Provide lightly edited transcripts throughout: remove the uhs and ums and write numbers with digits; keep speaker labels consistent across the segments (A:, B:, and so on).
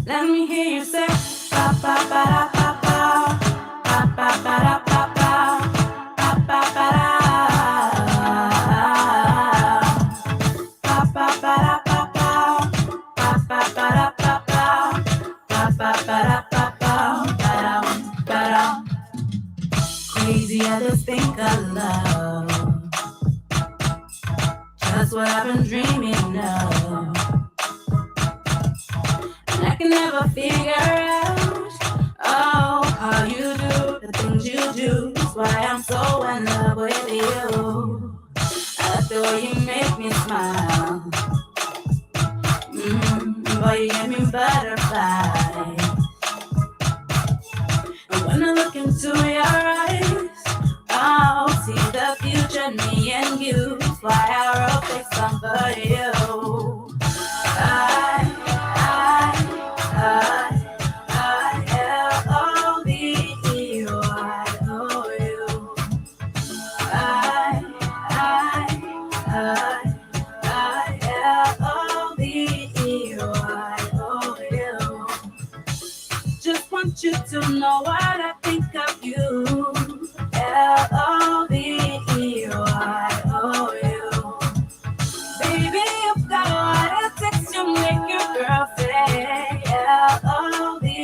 A: Let me hear you say ba ba ba da ba ba, ba ba ba da ba ba, ba ba ba da, ba ba ba da ba ba, ba ba ba da ba ba, ba ba ba da ba ba, ba dum ba dum. Crazy others think I love, just what I've been dreaming of. And I can never figure out, oh, how you do the things you do. That's why I'm so in love with you. I like the way you make me smile. Boy, you give me butterflies. And when I look into your eyes, I'll see the future, me and you. That's why I wrote this song for you. You to know what I think of you. L-O-V-E-Y-O-U. Baby, you've got what it takes to make your girl say L-O-V-E-Y-O-U.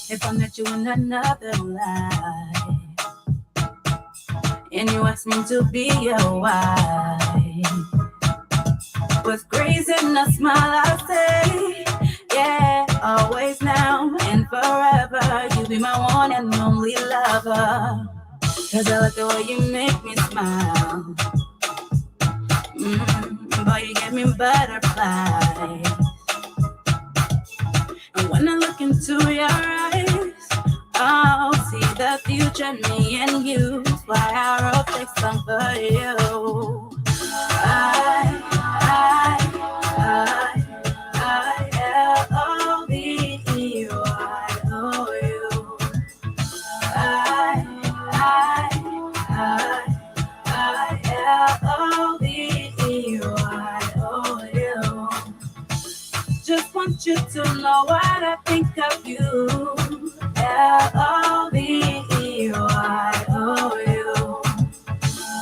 A: If I met you in another life and you asked me to be your wife, with grace and a smile I say, yeah, always now and forever. You be my one and only lover. Cause I like the way you make me smile. Boy, you give me butterflies. And when I look into your eyes, I'll see the future, me and you. That's why I wrote this song for you. Just want you to know what I think of you. L-O-V-E-Y-O-U.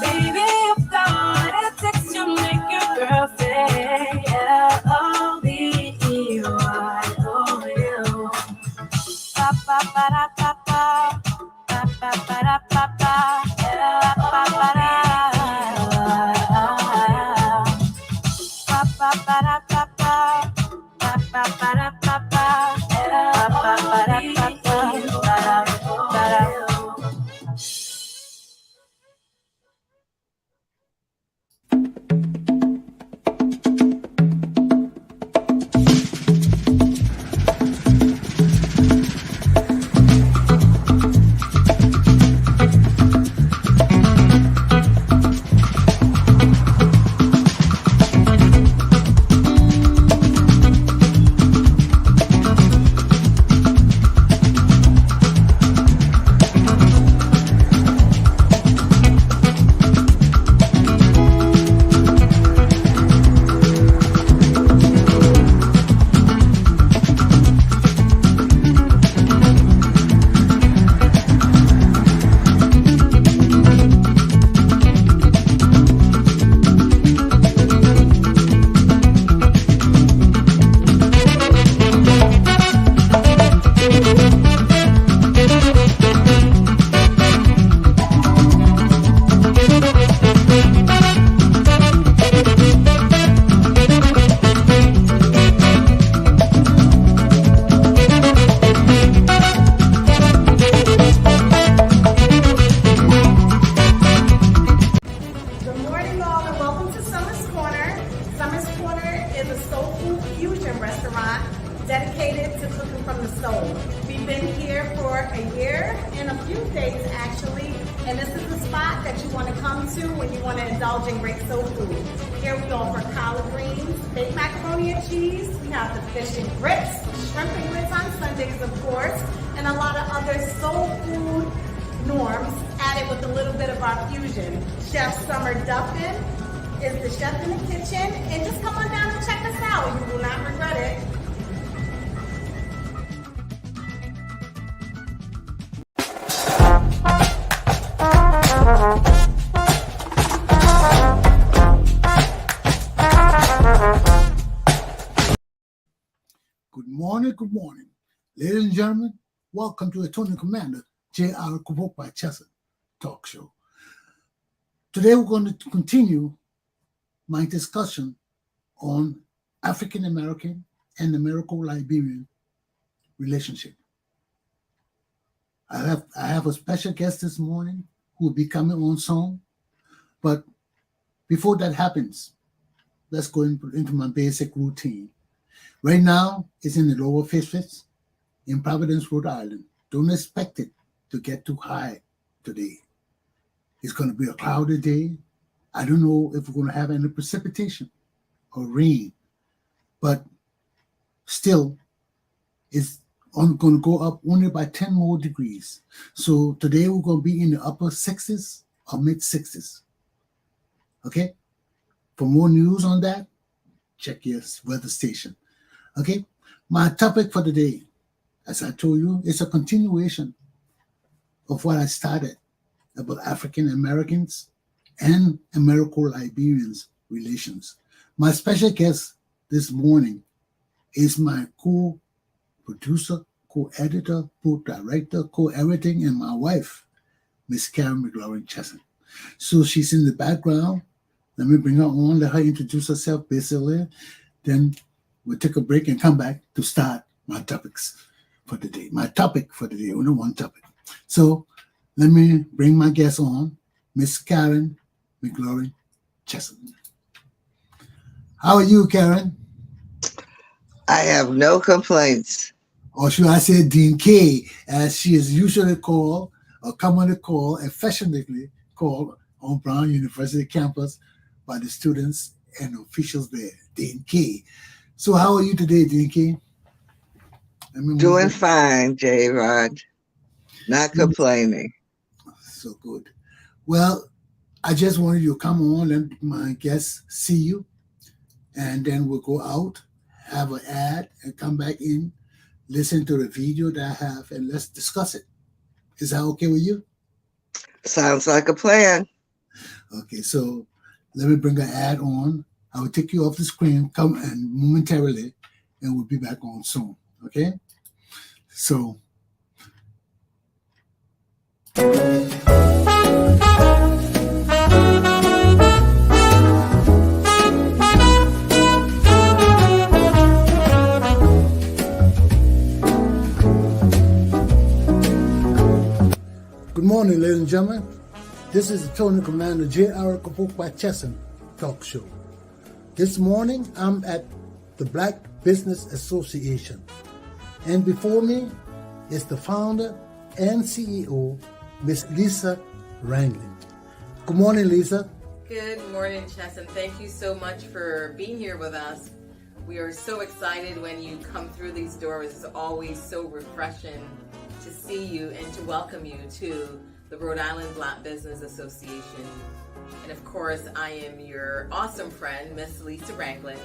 A: Baby, you've got what it takes to make your girl say L-O-V-E-Y-O-U. Ba ba ba da ba ba, ba ba ba da ba ba, ba ba ba da, ba ba ba da ba ba, ba ba ba da ba ba, ba ba ba da ba ba, ba da.
B: Dedicated to cooking from the soul. We've been here for a year and a few days actually, and this is the spot that you want to come to when you want to indulge in great soul food. Here we offer collard greens, baked macaroni and cheese, we have the fish and grits, shrimp and grits on Sundays of course, and a lot of other soul food norms added with a little bit of our fusion. Chef Summer Duffin is the chef in the kitchen, and just come on down and check us out. now and you will not regret it.
C: Good morning. Ladies and gentlemen, welcome to the Tony Commander J.R. Glapohkpa Chesson talk show. Today we're going to continue my discussion on African American and Americo-Liberian relationship. I have a special guest this morning who will be coming on soon, but before that happens, let's go into my basic routine. Right now, it's in the lower 50s in Providence, Rhode Island. Don't expect it to get too high today. It's going to be a cloudy day. I don't know if we're going to have any precipitation or rain, but still, it's going to go up only by 10 more degrees. So today, we're going to be in the upper 60s or mid 60s. Okay? For more news on that, check your weather station. Okay, my topic for today, as I told you, is a continuation of what I started about African Americans and Americo-Liberians relations. My special guest this morning is my co-producer, co-editor, co-director, co-everything, and my wife, Miss Karen McLaurin Chesson. So she's in the background. Let me bring her on, let her introduce herself basically. Then we'll take a break and come back to start my topics for the day. My topic for the day, only one topic. So let me bring my guest on, Miss Karen McLaurin Chesson. How are you, Karen?
D: I have no complaints.
C: Or should I say Dean K, as she is usually called, or commonly called, affectionately called on Brown University campus by the students and officials there, Dean K. So how are you today, Dean K?
D: Doing fine, J. Rod. Not complaining.
C: So good. Well, I just wanted you to come on, let my guests see you, and then we'll go out, have an ad, and come back in, listen to the video that I have, and let's discuss it. Is that okay with you?
D: Sounds like a plan.
C: Okay, so let me bring an ad on. I will take you off the screen, come and momentarily, and we'll be back on soon. Okay? So. Good morning, ladies and gentlemen. This is the Tony Commander J.R. Glapohkpa Chesson talk show. This morning, I'm at the Black Business Association. And before me is the founder and CEO, Miss Lisa Ranglin. Good morning, Lisa.
E: Good morning, Chesson. Thank you so much for being here with us. We are so excited when you come through these doors. It's always so refreshing to see you and to welcome you to the Rhode Island Black Business Association. And of course, I am your awesome friend, Miss Lisa Ranglin,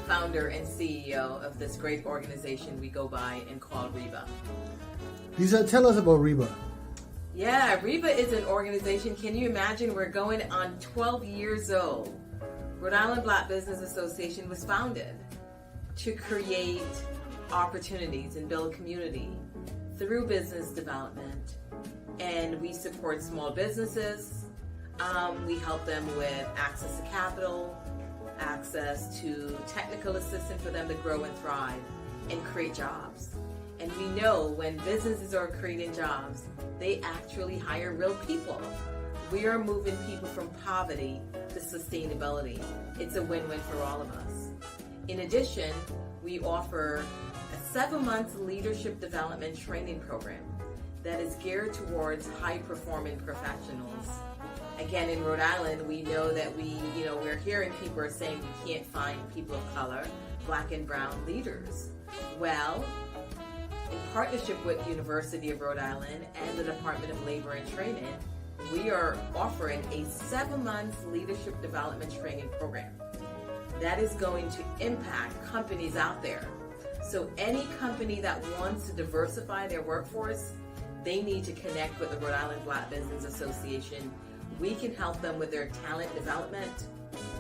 E: founder and CEO of this great organization we go by and call REBA.
C: Lisa, tell us about REBA.
E: Yeah, REBA is an organization. Can you imagine? We're going on 12 years old. Rhode Island Black Business Association was founded to create opportunities and build community through business development. And we support small businesses. We help them with access to capital, access to technical assistance for them to grow and thrive and create jobs. And we know when businesses are creating jobs, they actually hire real people. We are moving people from poverty to sustainability. It's a win-win for all of us. In addition, we offer a 7-month leadership development training program that is geared towards high-performing professionals. Again, in Rhode Island, we know that we're hearing people are saying we can't find people of color, Black and brown leaders. Well, in partnership with University of Rhode Island and the Department of Labor and Training, we are offering a 7-month leadership development training program. that is going to impact companies out there. So any company that wants to diversify their workforce, they need to connect with the Rhode Island Black Business Association. We can help them with their talent development,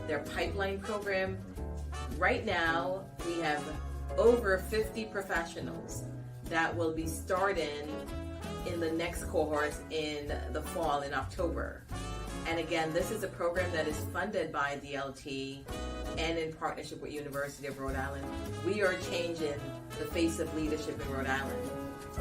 E: their pipeline program. Right now, we have over 50 professionals that will be starting in the next cohort in the fall, in October. And again, this is a program that is funded by DLT and in partnership with University of Rhode Island. We are changing the face of leadership in Rhode Island.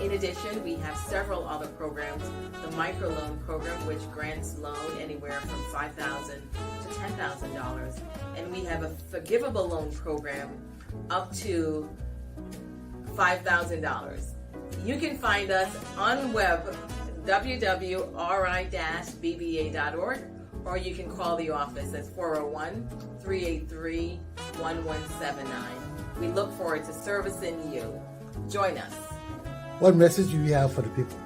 E: In addition, we have several other programs. The microloan program, which grants loan anywhere from $5,000 to $10,000. And we have a forgivable loan program up to $5,000. You can find us on web, www.ri-bba.org, or you can call the office at 401-383-1179. We look forward to servicing you. Join us.
C: What message do you have for the people?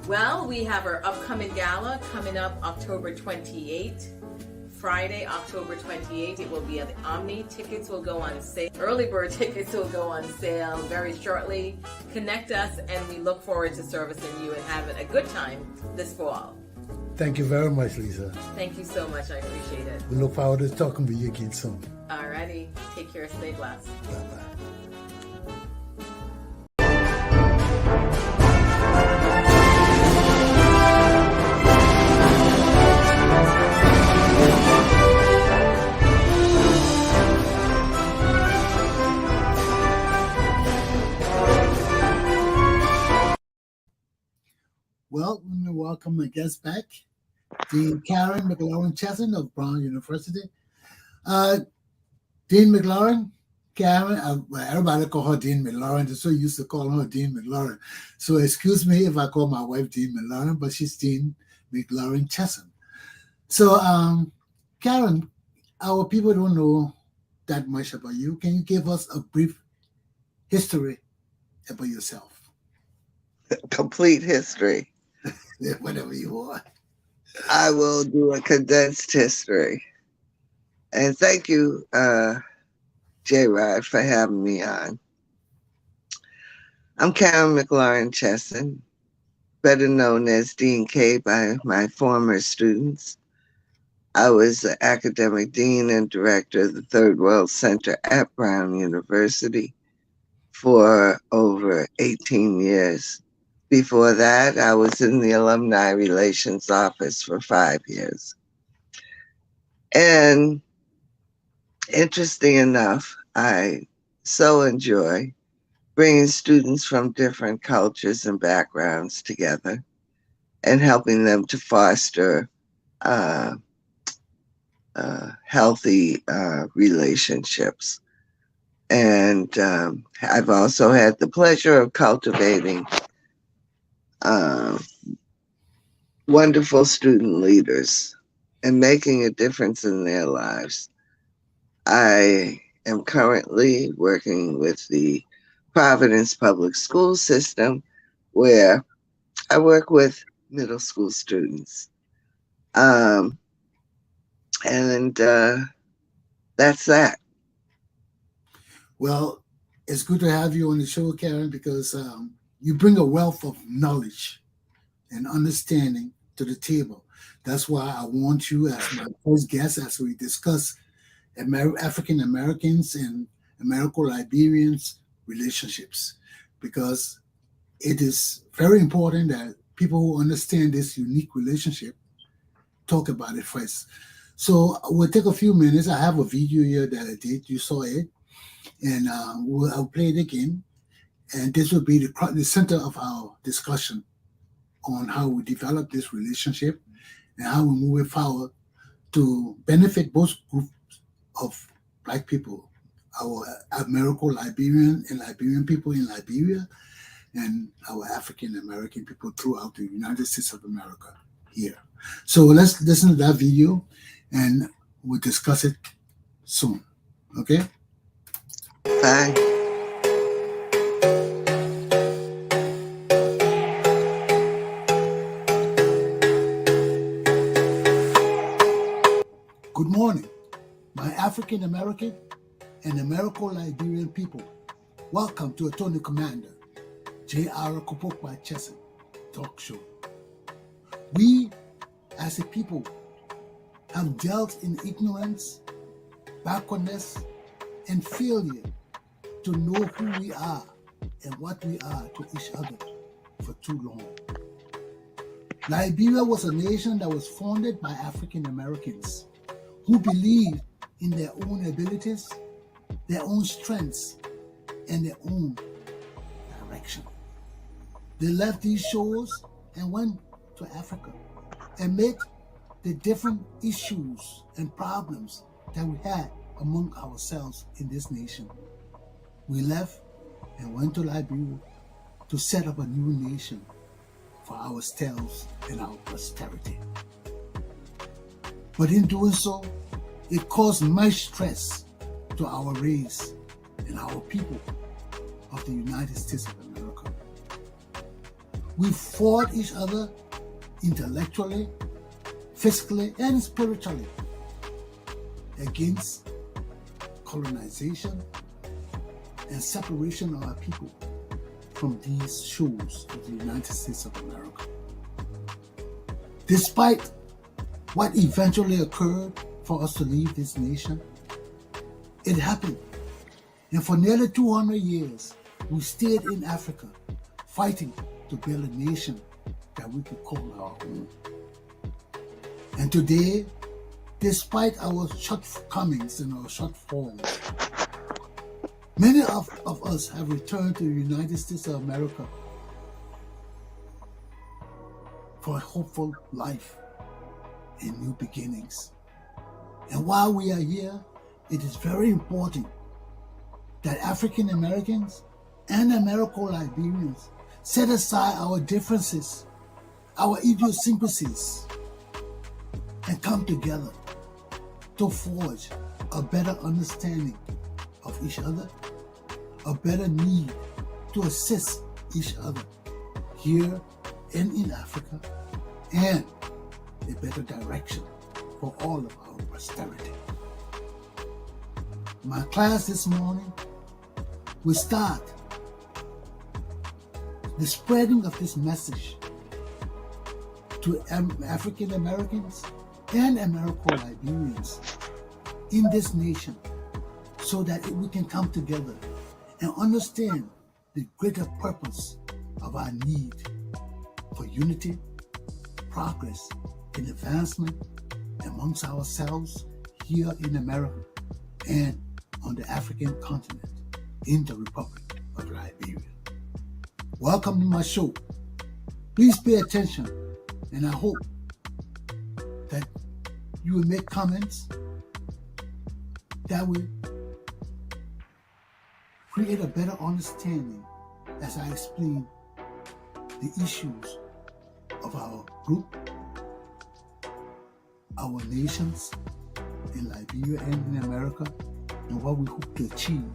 E: Well, we have our upcoming gala coming up October 28th. Friday, October 28th, it will be at the Omni. Tickets will go on sale. Early bird tickets will go on sale very shortly. Connect us, and we look forward to servicing you and having a good time this fall.
C: Thank you very much, Lisa.
E: Thank you so much. I appreciate it.
C: We look forward to talking with you again soon.
E: Alrighty. Take care. Stay blessed.
C: Bye-bye. Well, let me welcome my guest back, Dean Karen McLaurin Chesson of Brown University. Dean McLaurin, Karen, well, everybody call her Dean McLaurin. They're so used to calling her Dean McLaurin. So excuse me if I call my wife Dean McLaurin, but she's Dean McLaurin Chesson. So, Karen, our people don't know that much about you. Can you give us a brief history about yourself?
D: Complete history.
C: Whatever you want.
D: I will do a condensed history. And thank you, J-Rod, for having me on. I'm Karen McLaurin Chesson, better known as Dean K by my former students. I was the academic dean and director of the Third World Center at Brown University for over 18 years. Before that, I was in the Alumni Relations Office for 5 years. And interesting enough, I so enjoy bringing students from different cultures and backgrounds together and helping them to foster healthy relationships. And I've also had the pleasure of cultivating wonderful student leaders and making a difference in their lives. I am currently working with the Providence Public School System, where I work with middle school students. And that's that.
C: Well, it's good to have you on the show, Karen, because you bring a wealth of knowledge and understanding to the table. That's why I want you as my first guest as we discuss African Americans and Americo-Liberians relationships, because it is very important that people who understand this unique relationship talk about it first. So we'll take a few minutes. I have a video here that I did. You saw it. And I'll play it again. And this will be the center of our discussion on how we develop this relationship and how we move it forward to benefit both groups of Black people, our Americo-Liberian and Liberian people in Liberia, and our African-American people throughout the United States of America here. So let's listen to that video and we'll discuss it soon. Okay?
D: Bye.
C: Good morning, my African American and Americo-Liberian people, welcome to Attorney Commander J.R. Glapohkpa Chesson talk show. We, as a people, have dealt in ignorance, backwardness, and failure to know who we are and what we are to each other for too long. Liberia was a nation that was founded by African Americans who believed in their own abilities, their own strengths, and their own direction. They left these shores and went to Africa amid the different issues and problems that we had among ourselves in this nation. We left and went to Liberia to set up a new nation for ourselves and our posterity. But in doing so, it caused much stress to our race and our people of the United States of America. We fought each other intellectually, physically, and spiritually against colonization and separation of our people from these shores of the United States of America. Despite what eventually occurred for us to leave this nation, it happened. And for nearly 200 years, we stayed in Africa, fighting to build a nation that we could call our own. And today, despite our shortcomings and our shortfalls, many of us have returned to the United States of America for a hopeful life and new beginnings. And while we are here, it is very important that African Americans and Americo-Liberians set aside our differences, our idiosyncrasies, and come together to forge a better understanding of each other, a better need to assist each other here and in Africa, and a better direction for all of our posterity. My class this morning will start the spreading of this message to African Americans and Americo-Liberians in this nation so that we can come together and understand the greater purpose of our need for unity, progress, and advancement amongst ourselves here in America and on the African continent in the Republic of Liberia. Welcome to my show. Please pay attention, and I hope that you will make comments that will create a better understanding as I explain the issues of our group, our nations in Liberia and in America, and what we hope to achieve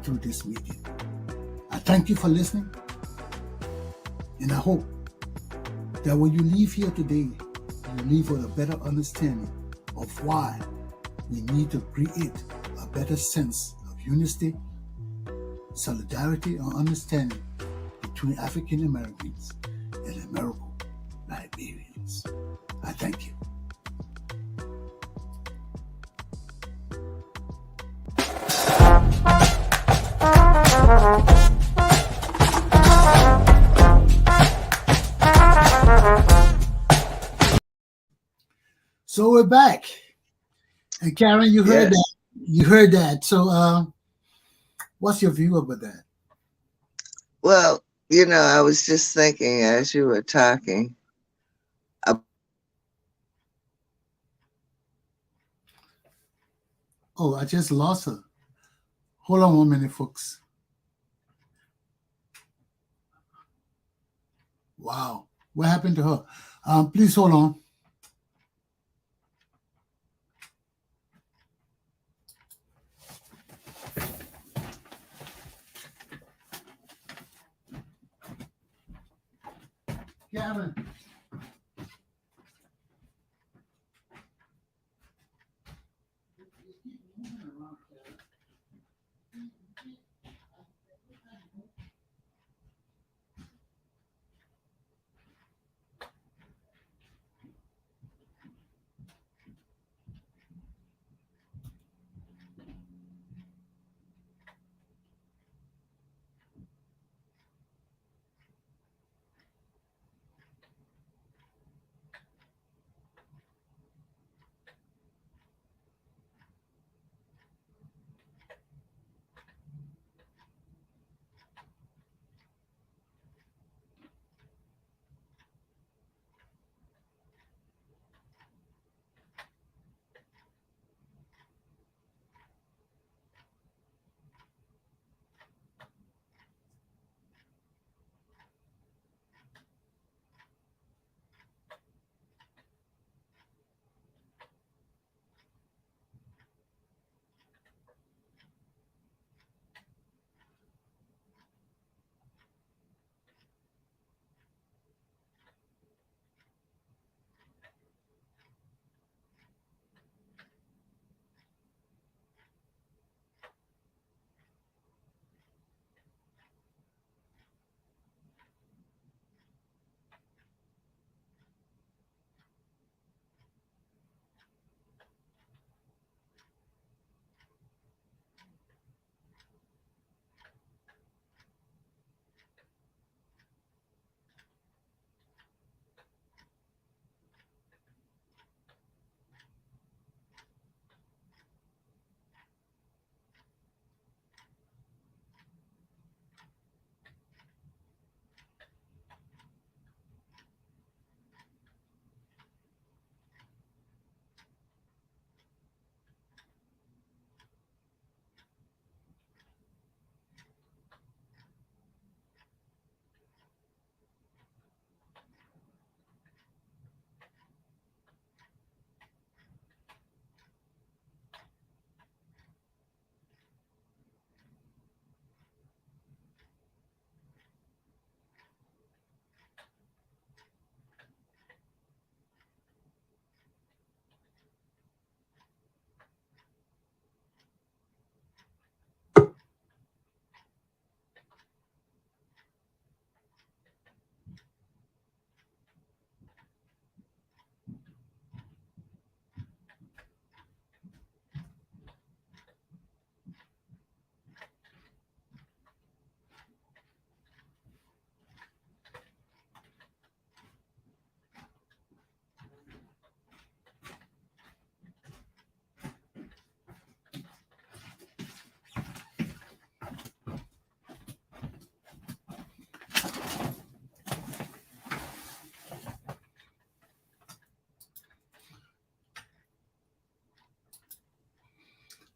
C: through this meeting. I thank you for listening, and I hope that when you leave here today, you leave with a better understanding of why we need to create a better sense of unity, solidarity, and understanding between African Americans and Americo-Liberians. I thank you. So we're back, and Karen, you heard that. You heard that. So, what's your view about that?
D: Well, I was just thinking as you were talking.
C: Oh, I just lost her. Hold on 1 minute, folks. Wow, what happened to her? Please hold on. Karen.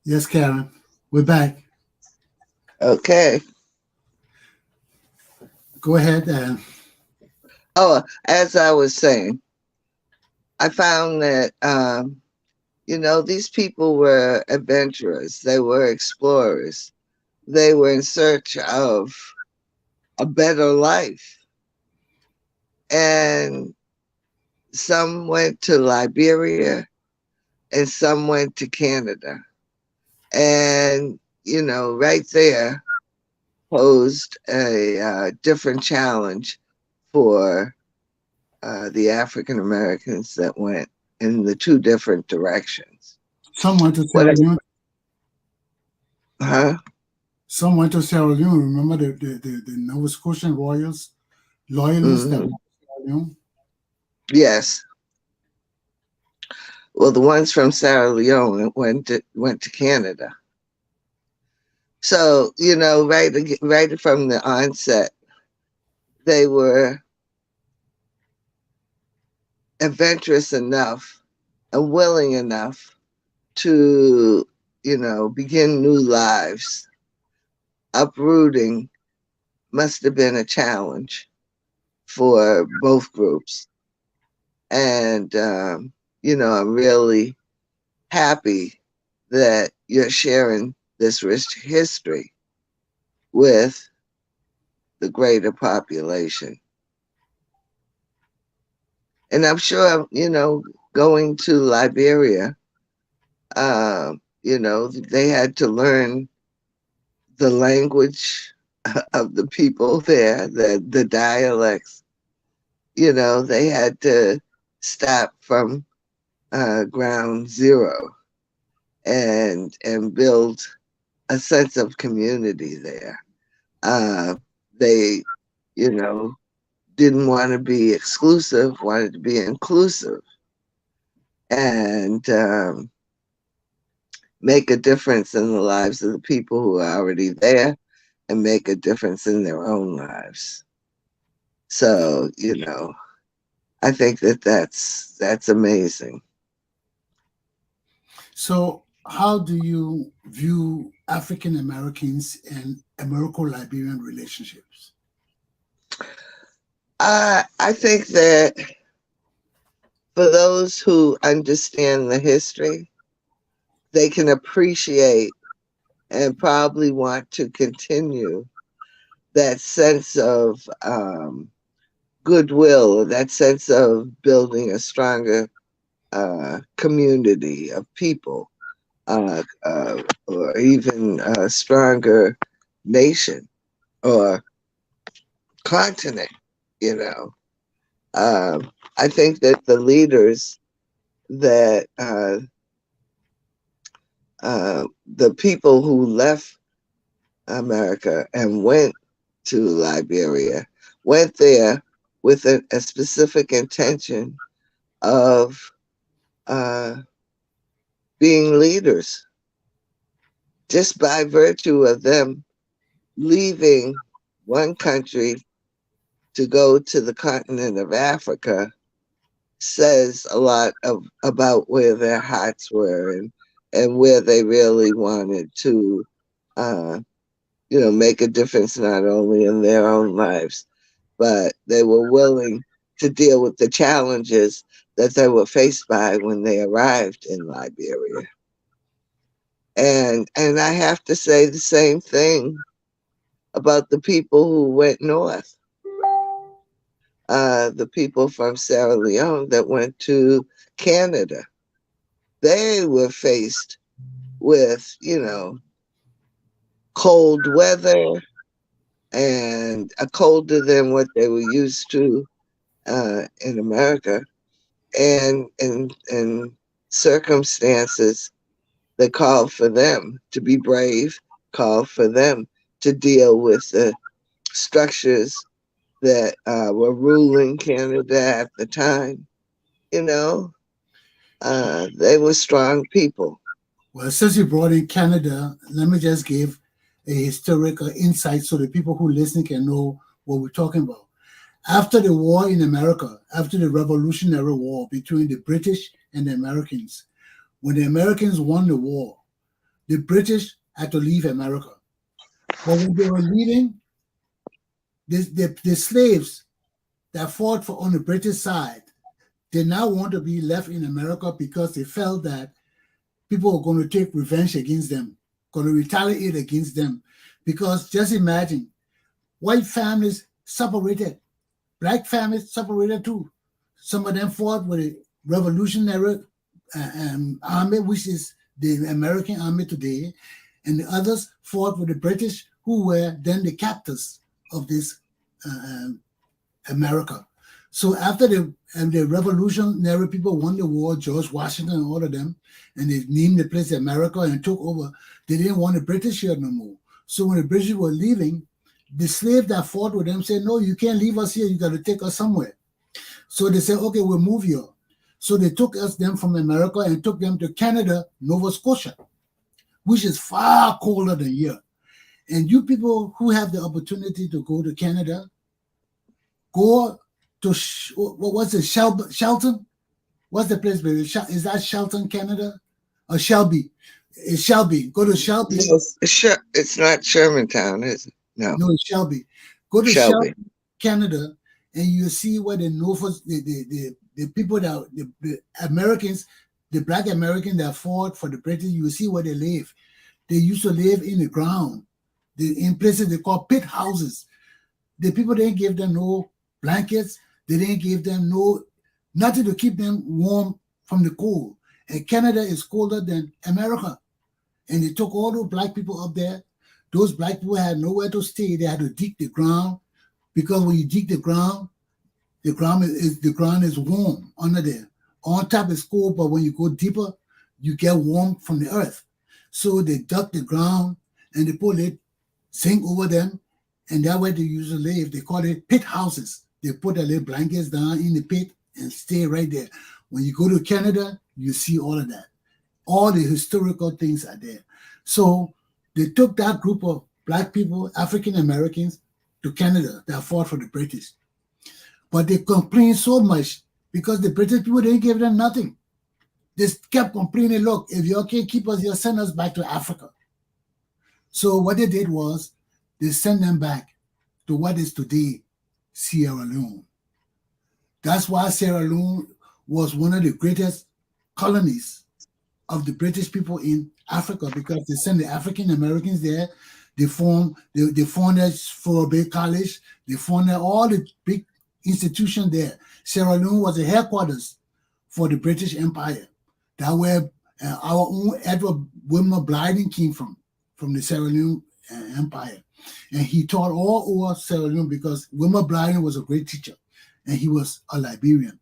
C: Yes, Karen, we're back.
D: Okay.
C: Go ahead. And
D: Oh, as I was saying, I found that, these people were adventurers, they were explorers, they were in search of a better life. And some went to Liberia and some went to Canada. And, right there posed a different challenge for the African Americans that went in the two different directions.
C: some went to
D: What?
C: Sierra Leone.
D: Huh?
C: Some went to Sierra Leone. Remember the Nova Scotian Royals loyalists that
D: Mhm.
C: went to Sierra Leone?
D: Yes. Well, the ones from Sierra Leone went to Canada. So, right from the onset, they were adventurous enough and willing enough to, begin new lives. Uprooting must have been a challenge for both groups. And, I'm really happy that you're sharing this rich history with the greater population. And I'm sure, going to Liberia, they had to learn the language of the people there, the dialects. They had to start from ground zero and build a sense of community there. They, didn't want to be exclusive, wanted to be inclusive, and make a difference in the lives of the people who are already there and make a difference in their own lives. So, I think that's amazing.
C: So, how do you view African Americans and Americo-Liberian relationships?
D: I think that for those who understand the history, they can appreciate and probably want to continue that sense of goodwill, that sense of building a stronger community of people, or even a stronger nation or continent, you know. I think that the leaders that the people who left America and went to Liberia went there with a specific intention of being leaders. Just by virtue of them leaving one country to go to the continent of Africa says a lot about where their hearts were and where they really wanted to make a difference not only in their own lives, but they were willing to deal with the challenges that they were faced by when they arrived in Liberia. And I have to say the same thing about the people who went north. The people from Sierra Leone that went to Canada. They were faced with, cold weather and colder than what they were used to in America, and circumstances that called for them to be brave, called for them to deal with the structures that were ruling Canada at the time. They were strong people.
C: Well, since you brought in Canada, let me just give a historical insight so the people who listen can know what we're talking about. After the war in America, after the Revolutionary War between the British and the Americans, when the Americans won the war, the British had to leave America. But when they were leaving, the slaves that fought for on the British side, they now want to be left in America because they felt that people were going to take revenge against them, going to retaliate against them. Because just imagine, white families separated, black families separated too. Some of them fought with the Revolutionary Army, which is the American army today, and the others fought with the British, who were then the captors of this America. So after the revolutionary people won the war, George Washington and all of them, and they named the place America and took over, they didn't want the British here no more. So when the British were leaving, the slave that fought with them said, no, you can't leave us here. You got to take us somewhere. So they said, okay, we'll move you. So they took them from America and took them to Canada, Nova Scotia, which is far colder than here. And you people who have the opportunity to go to Canada, go to, what's it, Shelton? What's the place, baby? Is that Shelton, Canada? Or Shelby? It's Shelby. Go to Shelby.
D: No, it's not Shermantown, is it? No.
C: No, it's Shelby. Go to Shelby, Canada, and you see where the people that the Americans, the black Americans that fought for the British, you see where they live. They used to live in the ground, in places they call pit houses. The people didn't give them no blankets. They didn't give them nothing to keep them warm from the cold. And Canada is colder than America. And they took all those black people up there. Those black people had nowhere to stay. They had to dig the ground, because when you dig the ground is warm under there. On top is cold, but when you go deeper, you get warm from the earth. So they dug the ground and they put it zinc over them, and that way they used to live. They call it pit houses. They put their little blankets down in the pit and stay right there. When you go to Canada, you see all of that. All the historical things are there. So they took that group of black people, African Americans, to Canada that fought for the British. But they complained so much because the British people didn't give them nothing. They kept complaining, look, if you can't keep us here, send us back to Africa. So what they did was they sent them back to what is today Sierra Leone. That's why Sierra Leone was one of the greatest colonies of the British people in Africa, because they sent the African Americans there. They formed Florida College. They formed all the big institutions there. Sierra Leone was the headquarters for the British Empire. That where our own Edward Wilmer Blyden came from the Sierra Leone Empire. And he taught all over Sierra Leone because Wilmer Blyden was a great teacher and he was a Liberian.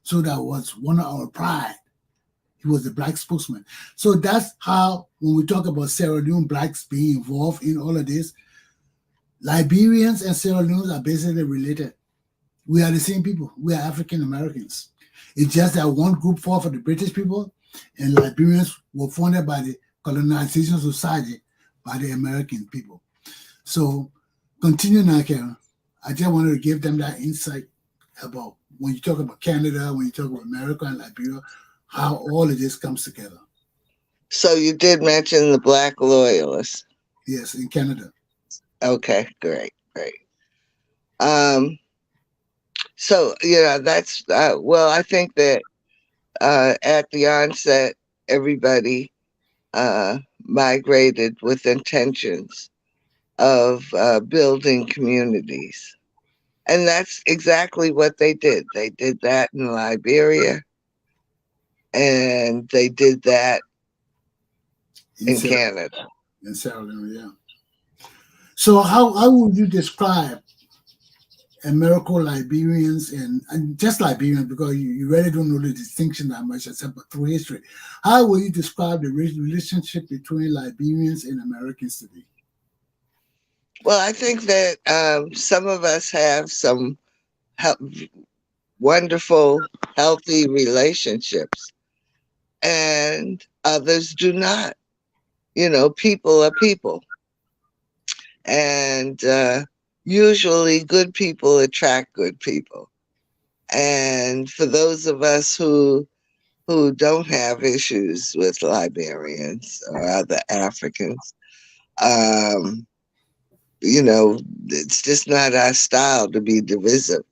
C: So that was one of our pride. He was the black spokesman. So that's how, when we talk about Sierra Leone blacks being involved in all of this, Liberians and Sierra Leoneans are basically related. We are the same people. We are African Americans. It's just that one group fought for the British people, and Liberians were funded by the colonization society by the American people. So continue now, Karen. I just wanted to give them that insight about when you talk about Canada, when you talk about America and Liberia, how all of this comes together.
D: So you did mention the black loyalists.
C: Yes, in Canada.
D: Okay, great. So, that's, well, I think that at the onset, everybody migrated with intentions of building communities. And that's exactly what they did. They did that in Liberia, and they did that in Canada.
C: In Sierra Leone, yeah. So how would you describe Americo-Liberians and just Liberians, because you really don't know the distinction that much except through history. How will you describe the relationship between Liberians and Americans today?
D: Well, I think that some of us have some wonderful, healthy relationships, and others do not. People are people. And usually good people attract good people. And for those of us who who don't have issues with Liberians or other Africans. Um, it's just not our style to be divisive.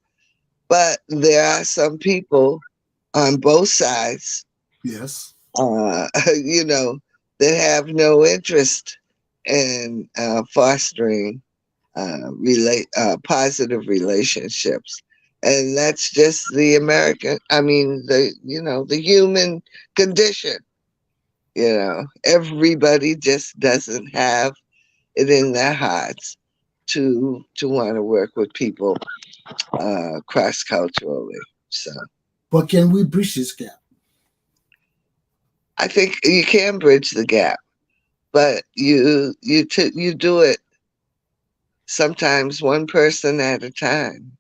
D: But there are some people on both sides,
C: Yes.
D: that have no interest in fostering positive relationships. And that's just the the human condition. Everybody just doesn't have it in their hearts to want to work with people cross culturally. So
C: But can we bridge this gap?
D: I think you can bridge the gap, but you do it sometimes one person at a time,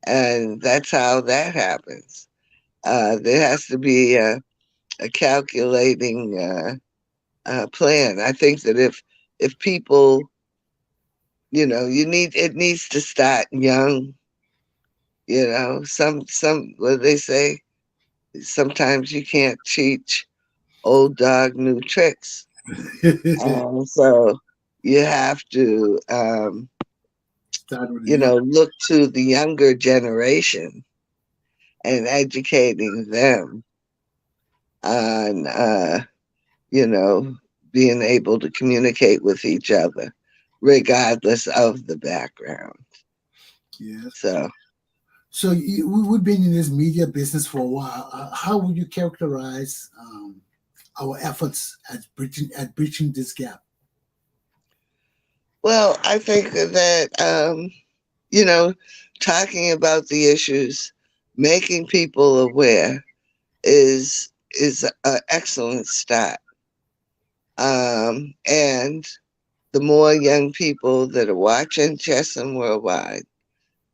D: and that's how that happens. There has to be a calculating plan. I think that if people, it needs to start young. Some what they say, sometimes you can't teach old dog new tricks. So you have to look to the younger generation and educating them on being able to communicate with each other regardless of the background.
C: Yes.
D: So
C: we've been in this media business for a while. How would you characterize our efforts at bridging this gap?
D: Well, I think that talking about the issues, making people aware is an excellent start. And the more young people that are watching Chesson Worldwide,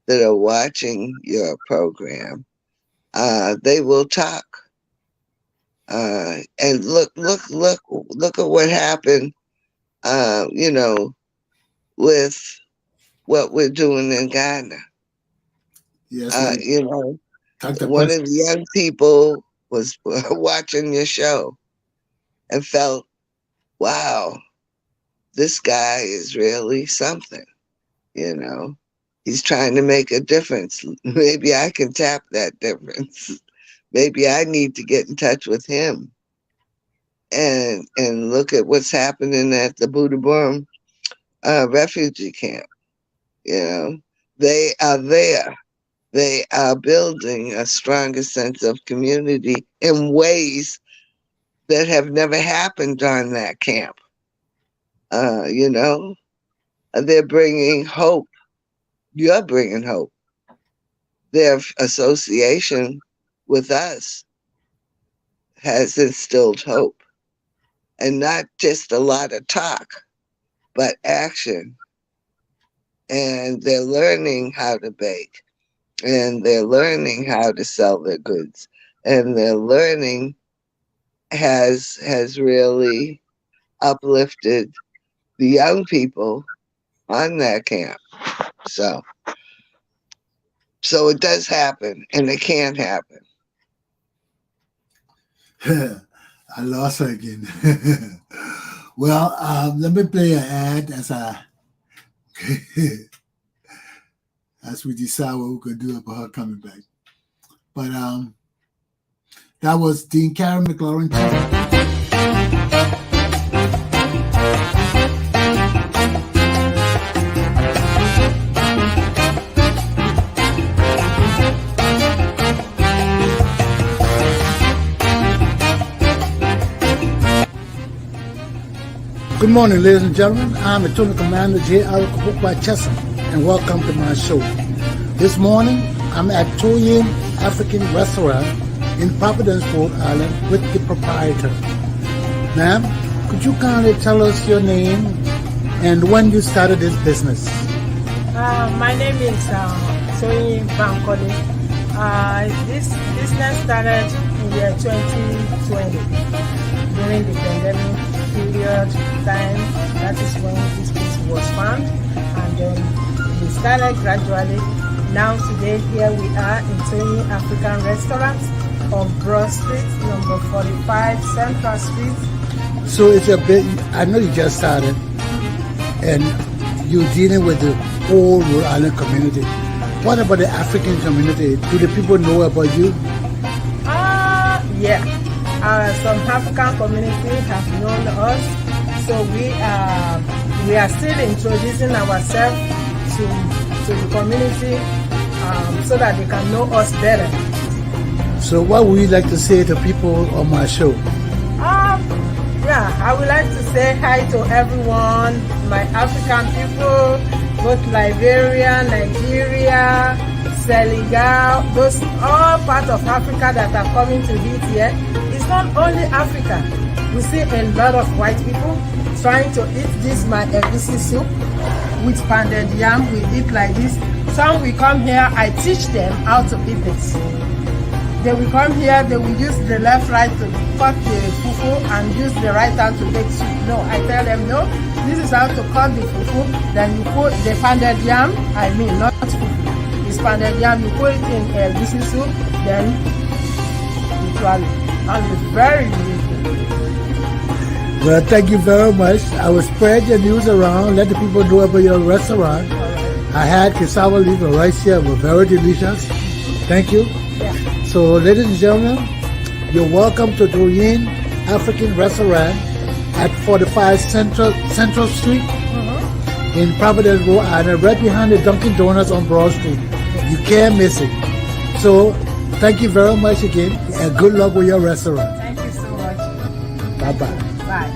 D: that are watching your program, they will talk. And look at what happened, with what we're doing in Ghana.
C: Yes.
D: One of the young people was watching your show and felt, wow, this guy is really something. He's trying to make a difference. Maybe I can tap that difference. Maybe I need to get in touch with him and look at what's happening at the Budaburm refugee camp. They are there. They are building a stronger sense of community in ways that have never happened on that camp. They're bringing hope. You're bringing hope. Their association with us has instilled hope, and not just a lot of talk, but action. And they're learning how to bake, and they're learning how to sell their goods, and their learning has really uplifted the young people on that camp. So it does happen, and it can happen.
C: I lost her again. Well, let me play an ad as we decide what we're going to do about her coming back. But that was Dean Karen McLaurin. Good morning, ladies and gentlemen. I'm Attorney Commander J. Americo-Glapohkpa Chesson, and welcome to my show. This morning, I'm at Toyin African Restaurant in Providence, Rhode Island, with the proprietor. Ma'am, could you kindly tell us your name and when you started this business?
F: My name is Toyin Bankole. This business started in the year 2020 during the pandemic period time. That is when this business was found, and then we started gradually Now today here we are in Tony African Restaurant on Broad Street, number 45 Central Street.
C: So it's a bit, I know you just started and you're dealing with the whole Rhode Island community. What about the African community? Do the people know about you?
F: Yeah. Some African community have known us. So we are still introducing ourselves to the community so that they can know us better.
C: So what would you like to say to people on my show?
F: Yeah, I would like to say hi to everyone, my African people, both Liberia, Nigeria, Senegal, those all parts of Africa that are coming to eat here. It's not only Africa. We see a lot of white people trying to eat this my egusi soup with pounded yam. We eat like this. Some will come here, I teach them how to eat it. They will come here, they will use the left right to cut the fufu and use the right hand to make soup. No, I tell them no, this is how to cut the fufu. Then you put the pounded yam, not fufu. It's pounded yam, you put it in egusi soup, then you swallow. And it's very delicious.
C: Well, thank you very much. I will spread your news around, let the people know about your restaurant. I had cassava leaf and rice here, were very delicious. Thank you.
F: Yeah.
C: So, ladies and gentlemen, you're welcome to Dorian African Restaurant at 45 Central Street in Providence, Rhode Island, right behind the Dunkin' Donuts on Broad Street. You can't miss it. So, thank you very much again, and good luck with your restaurant.
F: Thank you so much.
C: Bye-bye.
F: Bye.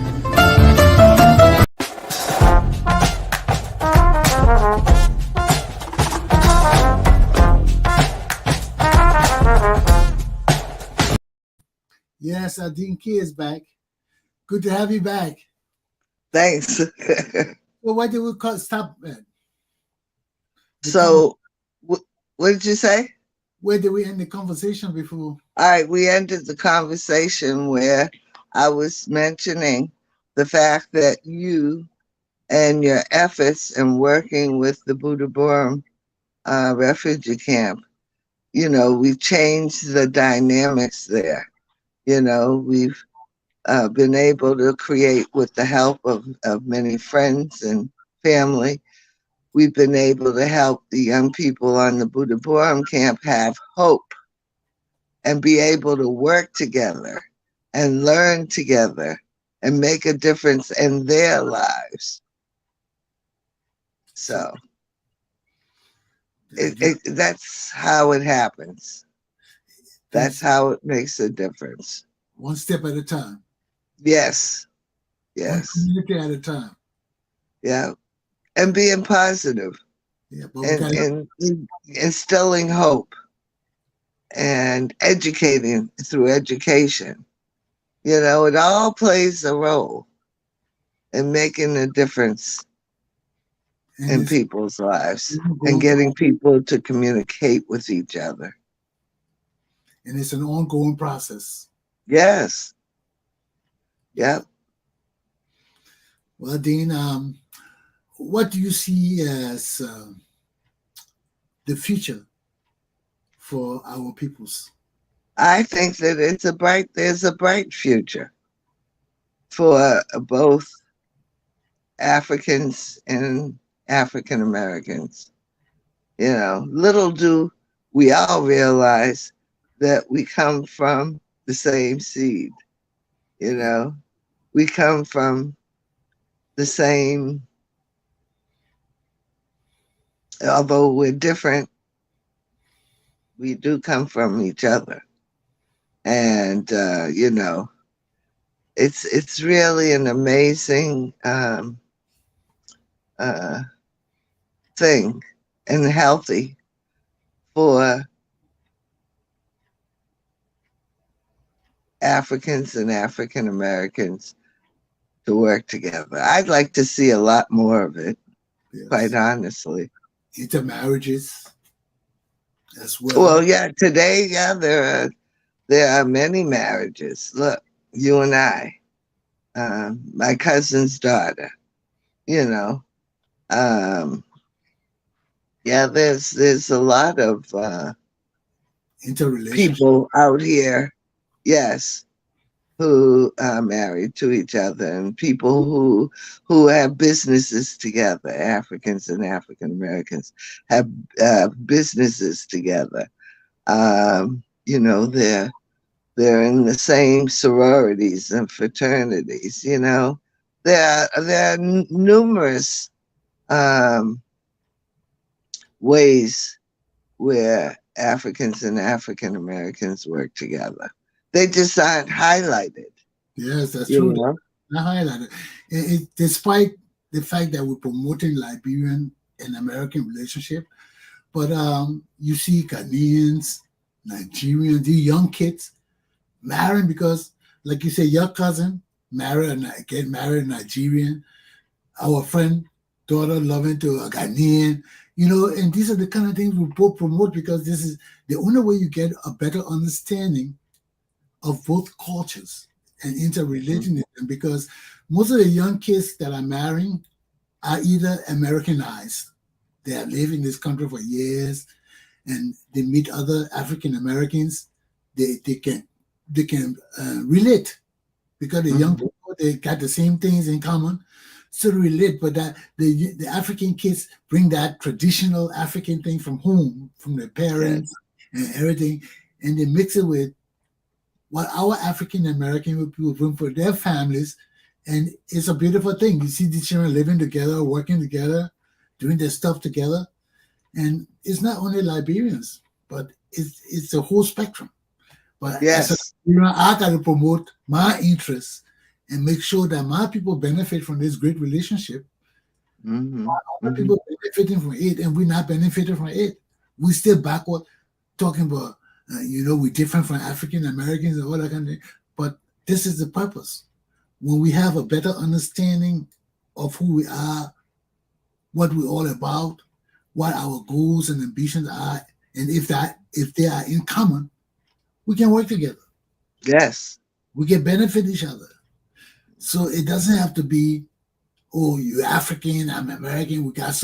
C: Yes, Dean Key is back. Good to have you back.
D: Thanks.
C: Well, why did we stop at?
D: So, what did you say?
C: Where did we end the conversation before?
D: All right, we ended the conversation where I was mentioning the fact that you and your efforts in working with the Buddha Borum refugee camp, we've changed the dynamics there. We've been able to create, with the help of many friends and family, we've been able to help the young people on the Buddha Borum camp have hope and be able to work together and learn together and make a difference in their lives. So that's how it happens. That's how it makes a difference.
C: One step at a time.
D: Yes.
C: One
D: Yes.
C: community at a time.
D: Yeah. And being positive.
C: Yeah, but
D: and instilling hope and educating through education. It all plays a role in making a difference in people's lives and getting people to communicate with each other.
C: And it's an ongoing process.
D: Yes. Yep.
C: Well, Dean, what do you see as the future for our peoples?
D: I think that there's a bright future for both Africans and African Americans. Little do we all realize that we come from the same seed. We come from the same, although we're different, we do come from each other. And, it's really an amazing thing and healthy for Africans and African Americans to work together. I'd like to see a lot more of it,
C: Yes.
D: quite honestly.
C: Intermarriages as well.
D: Well, yeah, today, there are many marriages. Look, you and I, my cousin's daughter, Yeah, there's a lot of
C: Interrelationship.
D: people out here, yes, who are married to each other, and people who have businesses together. Africans and African Americans have businesses together. You know, they're in the same sororities and fraternities. You know, there are numerous um, ways where Africans and African Americans work together. They just aren't highlighted.
C: Yes, that's
D: You
C: true.
D: know,
C: I highlighted despite the fact that we're promoting Liberian and American relationship, but you see Ghanaians, Nigerians, these young kids marrying because, like you say, your cousin get married a Nigerian, our friend daughter loving to a Ghanaian, and these are the kind of things we both promote because this is the only way you get a better understanding of both cultures and interrelating them because most of the young kids that are marrying are either Americanized. They have lived in this country for years and they meet other African Americans. They can relate because the young people, they got the same things in common. So relate, but that the African kids bring that traditional African thing from home, from their parents and everything, and they mix it with what our African American people bring for their families. And it's a beautiful thing. You see these children living together, working together, doing their stuff together. And it's not only Liberians, but it's the whole spectrum. But as a
D: yes,
C: Liberian, I got to promote my interests and make sure that my people benefit from this great relationship. Other people benefiting from it, and we're not benefiting from it. We still backward talking about, we're different from African Americans and all that kind of thing. But this is the purpose. When we have a better understanding of who we are, what we're all about, what our goals and ambitions are, and if they are in common, we can work together.
D: yes,
C: We can benefit each other. So it doesn't have to be, oh, you're African, I'm American. We got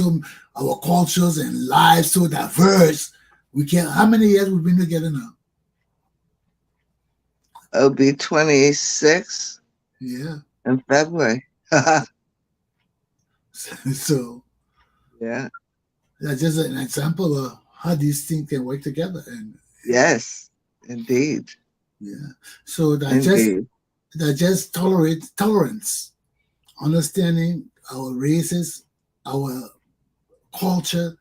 C: our cultures and lives so diverse. We can't. How many years we've been together now?
D: it'll be 26
C: Yeah.
D: in February.
C: So
D: Yeah,
C: that's just an example of how these things can work together. And
D: yes, indeed,
C: yeah. So
D: indeed.
C: that just tolerance, understanding our races, our culture,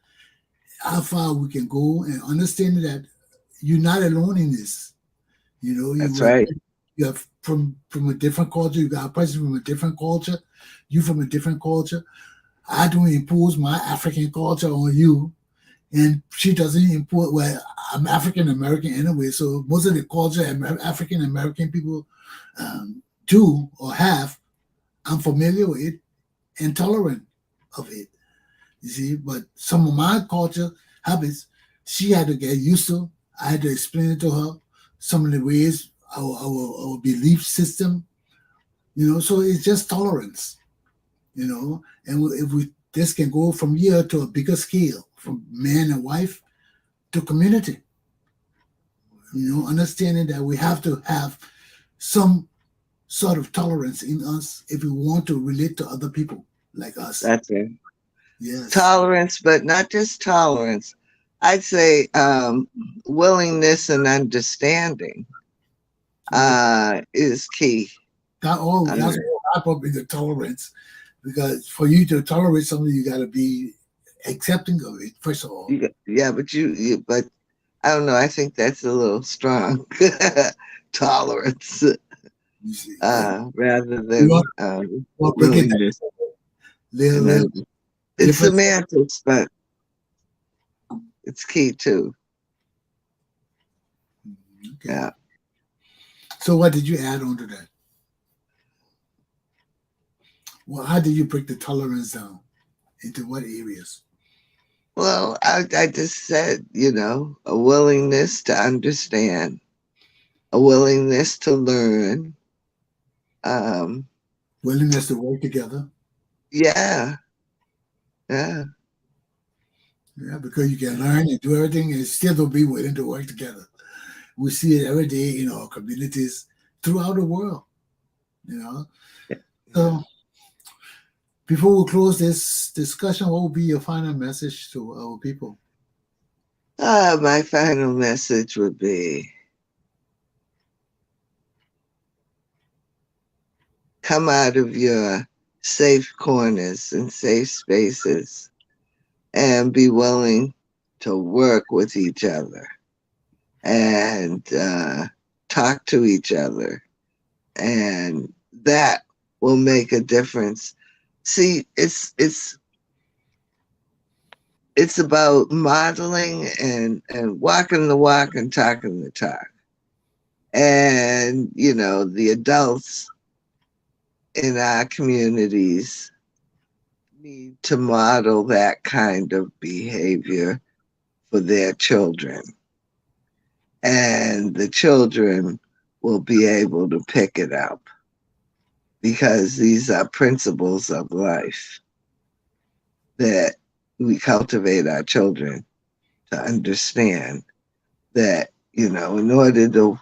C: how far we can go, and understanding that you're not alone in this.
D: That's right.
C: You have from a different culture. You got a person from a different culture. You from a different culture. I don't impose my African culture on you, and she doesn't impose. Well, I'm African American anyway, so most of the culture African American people do or have, I'm familiar with it and tolerant of it. You see, but some of my culture habits, she had to get used to. I had to explain it to her. Some of the ways our belief system, so it's just tolerance, and if we this can go from here to a bigger scale, from man and wife to community, understanding that we have to have some sort of tolerance in us if we want to relate to other people like us.
D: That's it.
C: Yes.
D: Tolerance, but not just tolerance. I'd say willingness and understanding is key.
C: That's all probably the tolerance, because for you to tolerate something, you got to be accepting of it first of all.
D: Yeah, but I don't know. I think that's a little strong. Tolerance, rather than willingness. It's semantics, but it's key too.
C: Okay.
D: Yeah.
C: So what did you add on to that? Well, how did you break the tolerance down? Into what areas?
D: Well, I just said, a willingness to understand, a willingness to learn.
C: Willingness to work together.
D: Yeah. Yeah.
C: Yeah, because you can learn and do everything and still don't be willing to work together. We see it every day in our communities throughout the world, you know. So before we close this discussion, what will be your final message to our people?
D: My final message would be come out of your safe corners and safe spaces and be willing to work with each other and talk to each other. And that will make a difference. See, it's about modeling and walking the walk and talking the talk. And, you know, the adults in our communities need to model that kind of behavior for their children. And the children will be able to pick it up because these are principles of life that we cultivate our children to understand that, you know, in order to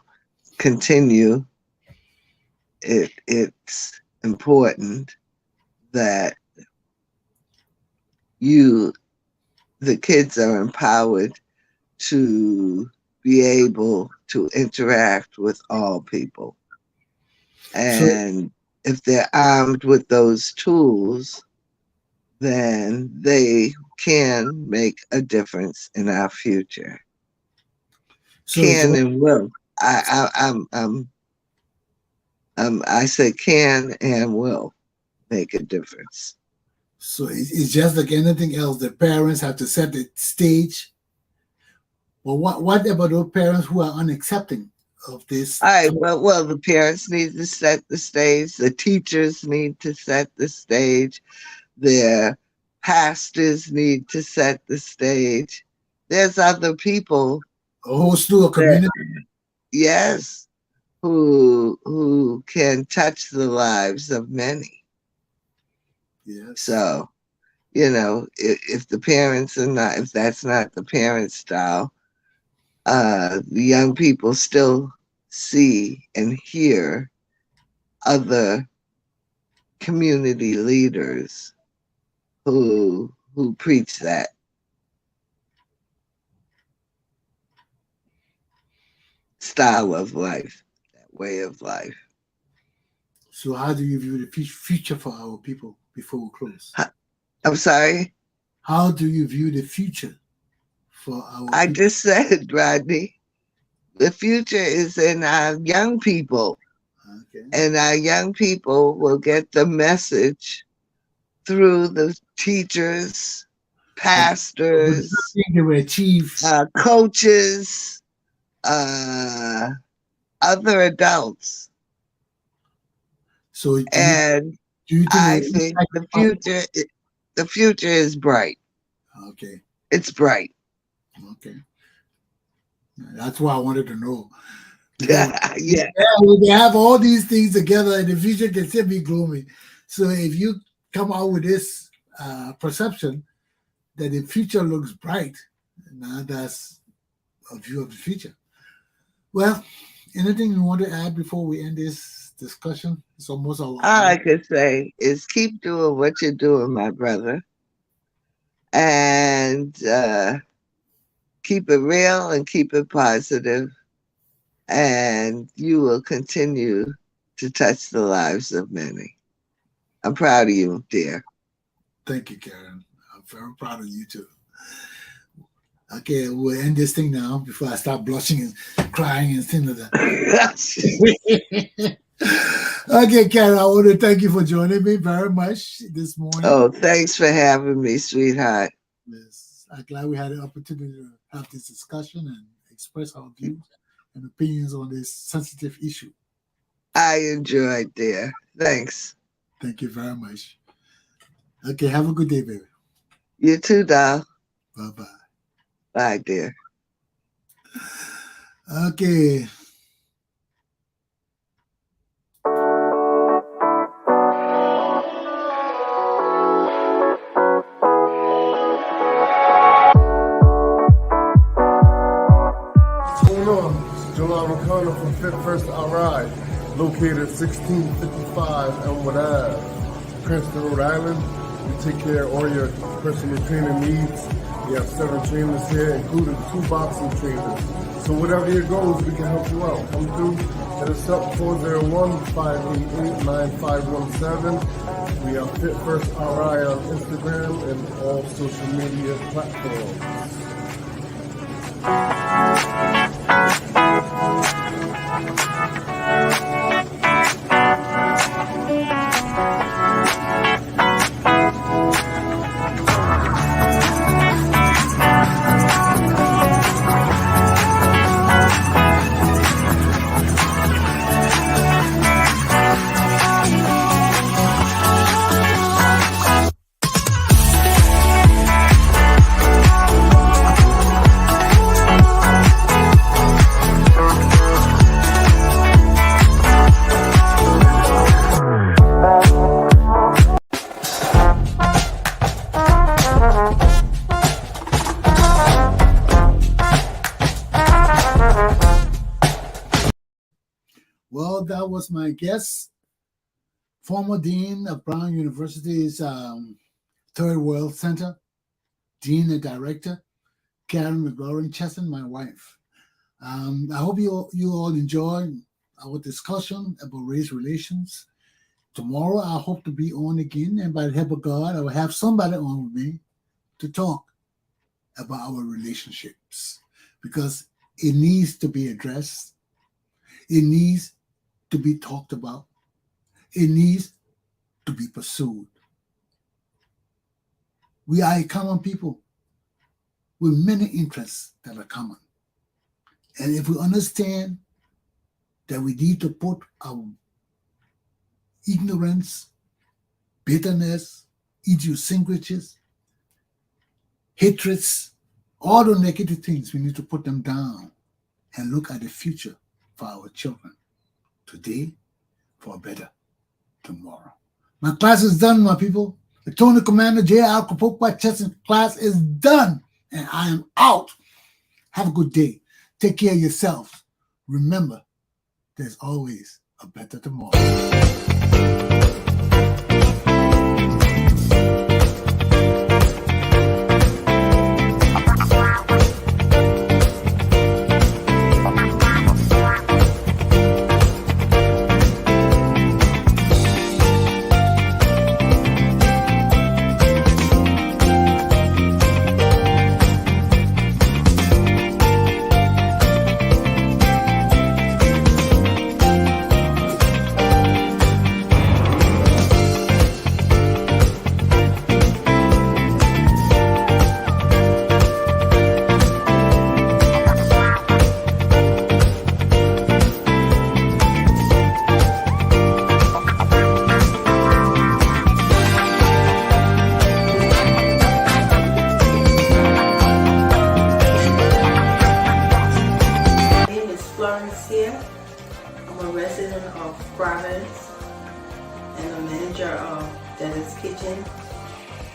D: continue, it's important that the kids are empowered to be able to interact with all people. And if they're armed with those tools, then they can make a difference in our future. Can and will. I say can and will make a difference.
C: So it's just like anything else. The parents have to set the stage. Well, what about those parents who are unaccepting of this?
D: All right. Well, the parents need to set the stage. The teachers need to set the stage. Their pastors need to set the stage. There's other people.
C: A whole slew of community.
D: Yes, who can touch the lives of many.
C: Yes.
D: So, you know, if the parents are not, if that's not the parent style, the young people still see and hear other community leaders who preach that. Style of life, that way of life.
C: So how do you view the future for our people before we close?
D: I'm sorry?
C: How do you view the future for our
D: I
C: people?
D: just said, Rodney, the future is in our young people.
C: Okay.
D: And our young people will get the message through the teachers, pastors,
C: They will achieve.
D: coaches, other adults.
C: So
D: And
C: do you think
D: I think the future is bright.
C: Okay.
D: It's bright.
C: Okay. That's why I wanted to know.
D: Yeah.
C: They have all these things together and the future can still be gloomy. So if you come out with this perception that the future looks bright, now that's a view of the future. Well, anything you want to add before we end this discussion? It's almost a lot.
D: All I could say is keep doing what you're doing, my brother. And keep it real and keep it positive. And you will continue to touch the lives of many. I'm proud of you, dear.
C: Thank you, Karen. I'm very proud of you too. Okay, we'll end this thing now before I start blushing and crying and things like that. Okay, Karen, I want to thank you for joining me very much this morning.
D: Oh, thanks for having me, sweetheart.
C: Yes, I'm glad we had the opportunity to have this discussion and express our views and opinions on this sensitive issue.
D: I enjoyed, dear. Thanks.
C: Thank you very much. Okay, have a good day, baby.
D: You too, doll.
C: Bye-bye.
D: Bye, dear.
C: Okay.
G: around the corner from Fit First RI, located at 1655 Elmwood Ave, Princeton, Rhode Island. We take care of all your personal training needs. We have 7 trainers here, including 2 boxing trainers. So whatever your goals, we can help you out. Come through, hit us up, 401-588-9517. We are Fit First RI on Instagram and all social media platforms.
C: Well, that was my guest, former Dean of Brown University's Third World Center, Dean and Director, Karen McLaurin Chesson, my wife. I hope you all enjoyed our discussion about race relations. Tomorrow, I hope to be on again, and by the help of God, I will have somebody on with me to talk about our relationships, because it needs to be addressed. It needs to be talked about. It needs to be pursued. We are a common people with many interests that are common. And if we understand that we need to put our ignorance, bitterness, idiosyncrasies, hatreds, all the negative things, we need to put them down and look at the future for our children today, for a better tomorrow. My class is done, my people. The Lieutenant Commander J.R. Glapohkpa Chesson class is done, and I am out. Have a good day. Take care of yourselves. Remember, there's always a better tomorrow.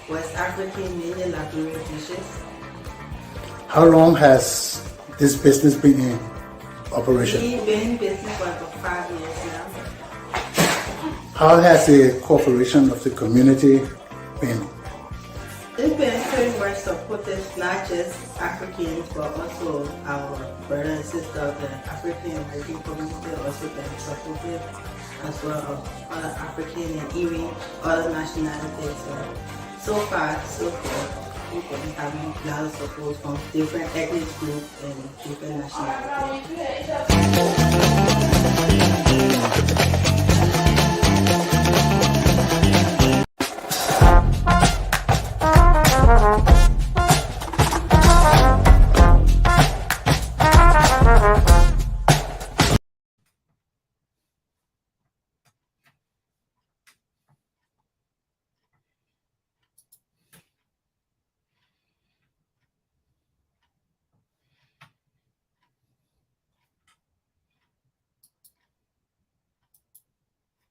H: West African mainly Liberian dishes.
C: How long has this business been in operation?
H: We've been in business for about 5 years now.
C: How has the cooperation of the community been?
H: It's been pretty much supportive, not just Africans, but also our brothers and sisters of the African American community also been supportive, as well as other African and even other nationalities. So far, so good. We've been having a lot of support from different ethnic groups and different nationalities.